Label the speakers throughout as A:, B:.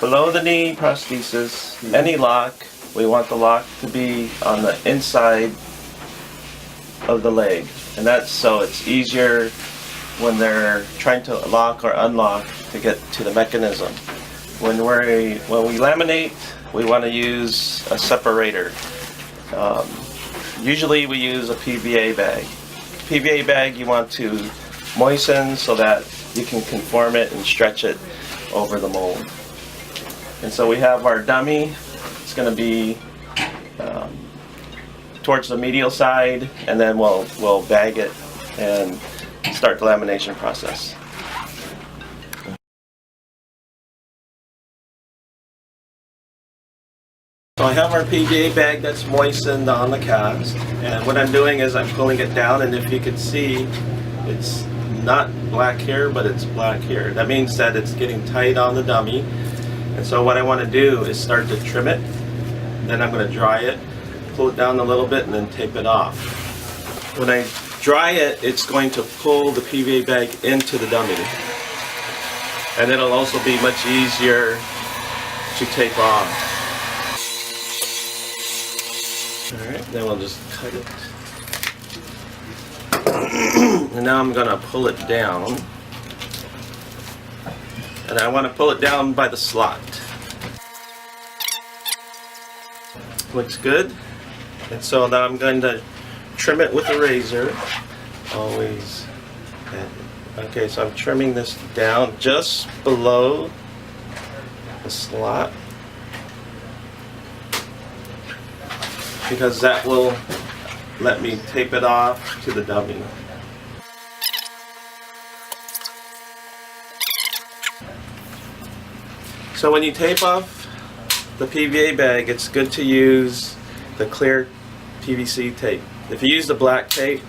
A: below the knee prosthesis, any lock, we want the lock to be on the inside of the leg. And that's so it's easier when they're trying to lock or unlock to get to the mechanism. When we laminate, we want to use a separator. Usually we use a PVA bag. PVA bag you want to moisten so that you can conform it and stretch it over the mold. And so we have our dummy. It's going to be towards the medial side, and then we'll bag it and start the lamination process. So I have our PVA bag that's moistened on the cast, and what I'm doing is I'm pulling it down, and if you can see, it's not black here, but it's black here. That means that it's getting tight on the dummy. And so what I want to do is start to trim it, then I'm going to dry it, pull it down a little bit, and then tape it off. When I dry it, it's going to pull the PVA bag into the dummy, and it'll also be much easier to tape off. Alright, then we'll just cut it. And now I'm going to pull it down. And I want to pull it down by the slot. Looks good. And so now I'm going to trim it with a razor. Always. Okay, so I'm trimming this down just below the slot, because that will let me tape it off to the dummy. So when you tape off the PVA bag, it's good to use the clear PVC tape. If you use the black tape,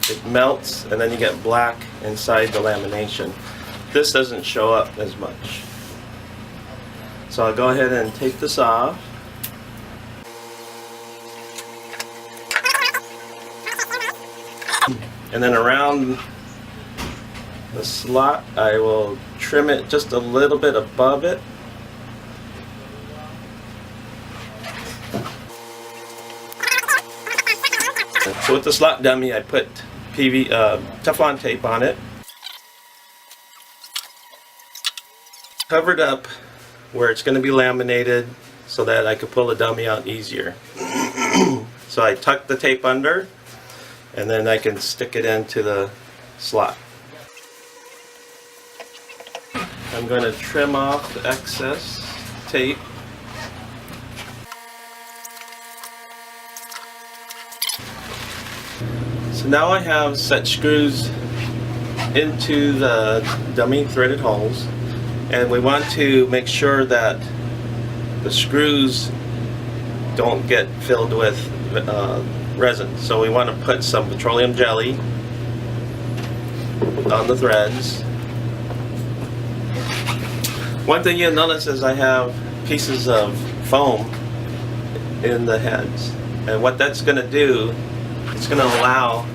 A: it melts and then you get black inside the lamination. This doesn't show up as much. So I'll go ahead and take this off. And then around the slot, I will trim it just a little bit above it. So with the slot dummy, I put Teflon tape on it. Covered up where it's going to be laminated so that I could pull the dummy out easier. So I tuck the tape under, and then I can stick it into the slot. I'm going to trim off the excess tape. So now I have set screws into the dummy threaded holes, and we want to make sure that the screws don't get filled with resin. So we want to put some petroleum jelly on the threads. One thing you'll notice is I have pieces of foam in the heads, and what that's going to do, it's going to allow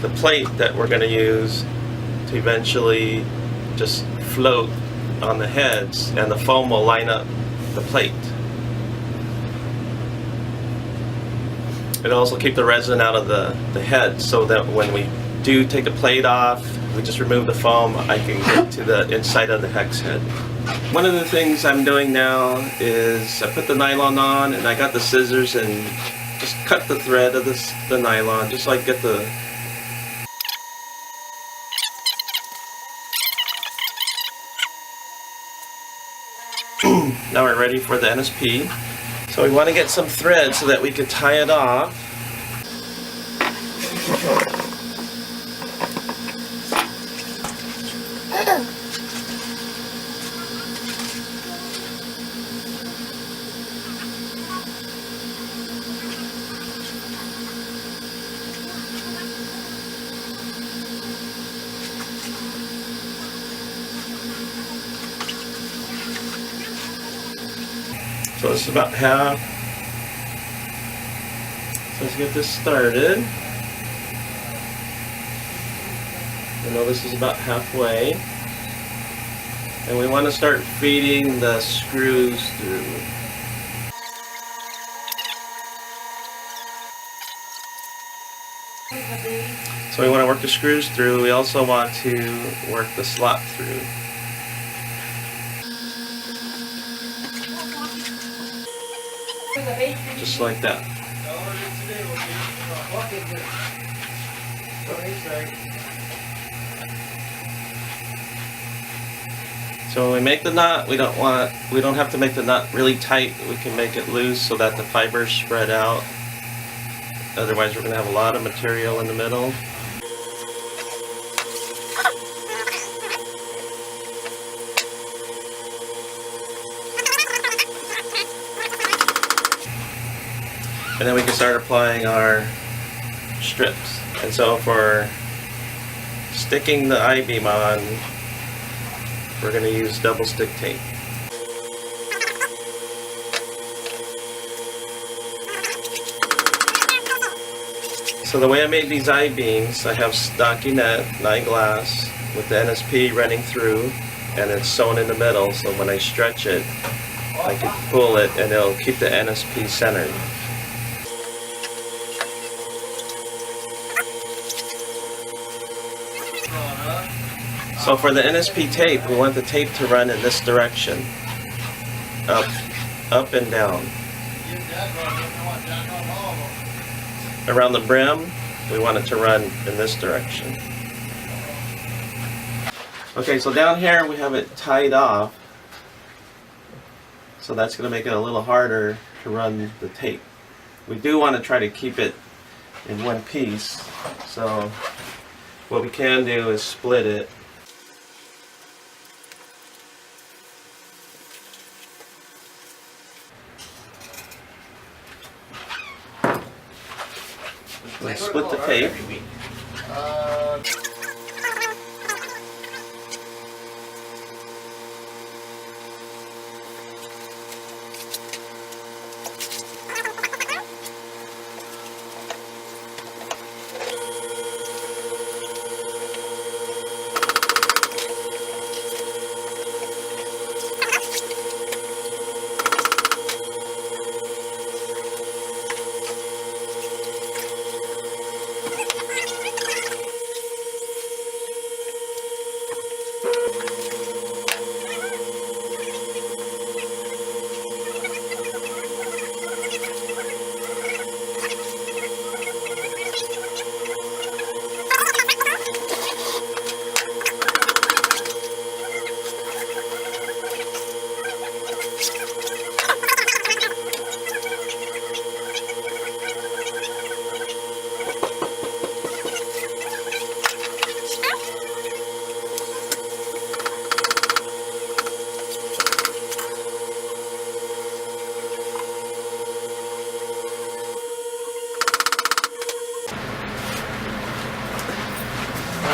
A: the plate that we're going to use to eventually just float on the heads, and the foam will line up the plate. It'll also keep the resin out of the head, so that when we do take a plate off, we just remove the foam, I can get to the inside of the hex head. One of the things I'm doing now is I put the nylon on, and I got the scissors and just cut the thread of the nylon, just like get the Now we're ready for the NSP. So we want to get some thread so that we can tie it off. So this is about half. So let's get this started. I know this is about halfway. And we want to start feeding the screws through. So we want to work the screws through. We also want to work the slot through. Just like that. So when we make the knot, we don't have to make the knot really tight. We can make it loose so that the fibers spread out. Otherwise we're going to have a lot of material in the middle. And then we can start applying our strips. And so for sticking the I-beam on, we're going to use double stick tape. So the way I made these I-beams, I have stockinette, 9 glass, with the NSP running through, and it's sewn in the middle, so when I stretch it, I can pull it and it'll keep the NSP centered. So for the NSP tape, we want the tape to run in this direction, up and down. Around the brim, we want it to run in this direction. Okay, so down here we have it tied off, so that's going to make it a little harder to run the tape. We do want to try to keep it in one piece, so what we can do is split it. We split the tape.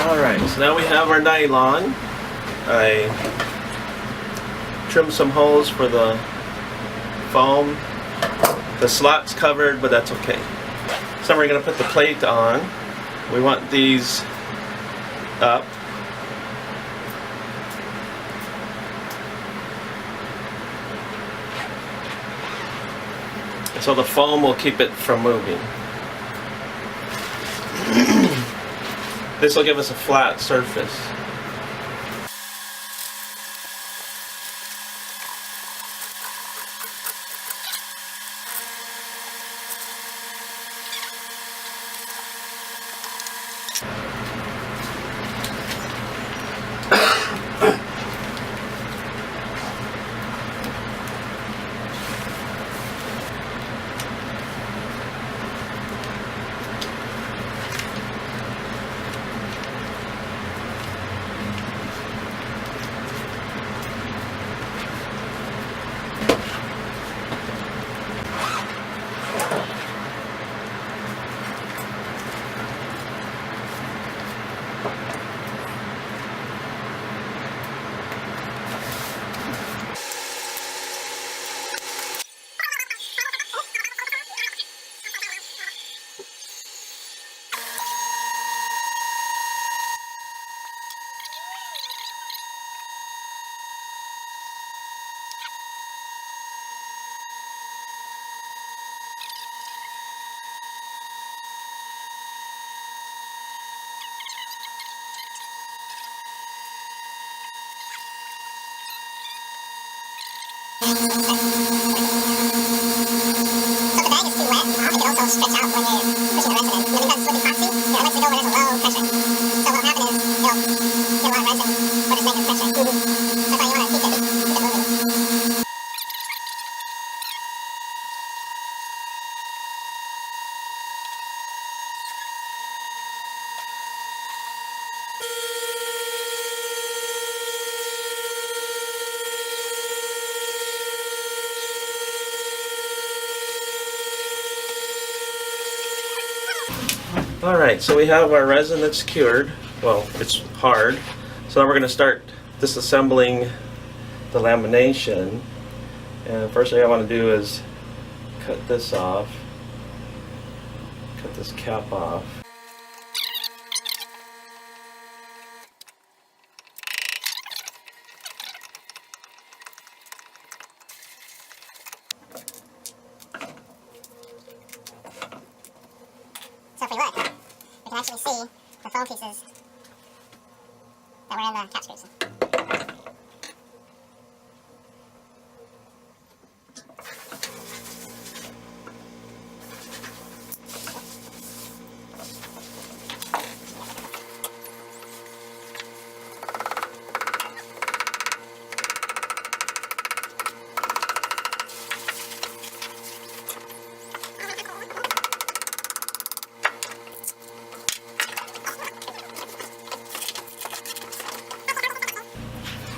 A: Alright, so now we have our nylon. I trimmed some holes for the foam. The slot's covered, but that's okay. So we're going to put the plate on. We want these up. So the foam will keep it from moving. This will give us a flat surface. Alright, so we have our resin that's cured. Well, it's hard. So now we're going to start disassembling the lamination. And first thing I want to do is cut this off. Cut this cap off.
B: So if we look, we can actually see the foam pieces that were in the cap screws.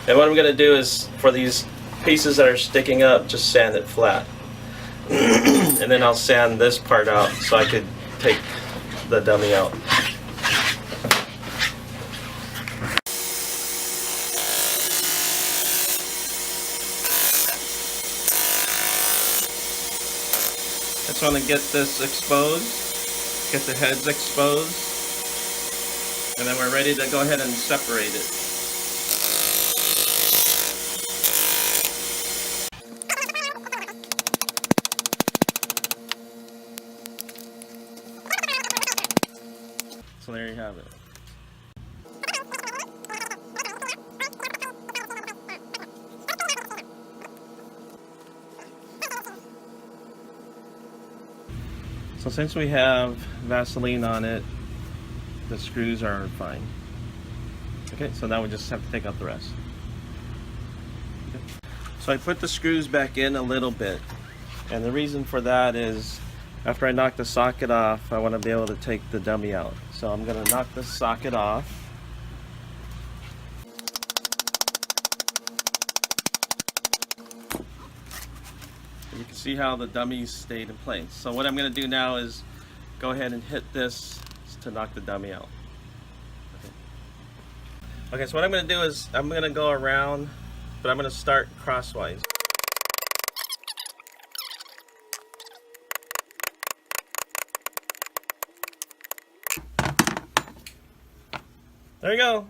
A: And what I'm going to do is, for these pieces that are sticking up, just sand it flat. And then I'll sand this part out so I could take the dummy out. Just want to get this exposed, get the heads exposed, and then we're ready to go ahead and separate it. So there you have it. So since we have Vaseline on it, the screws are fine. Okay, so now we just have to take out the rest. Okay. So I put the screws back in a little bit, and the reason for that is after I knock the socket off, I want to be able to take the dummy out. So I'm going to knock this socket off. You can see how the dummies stayed in place. So what I'm going to do now is go ahead and hit this to knock the dummy out. Okay, so what I'm going to do is I'm going to go around, but I'm going to start crosswise. There you go.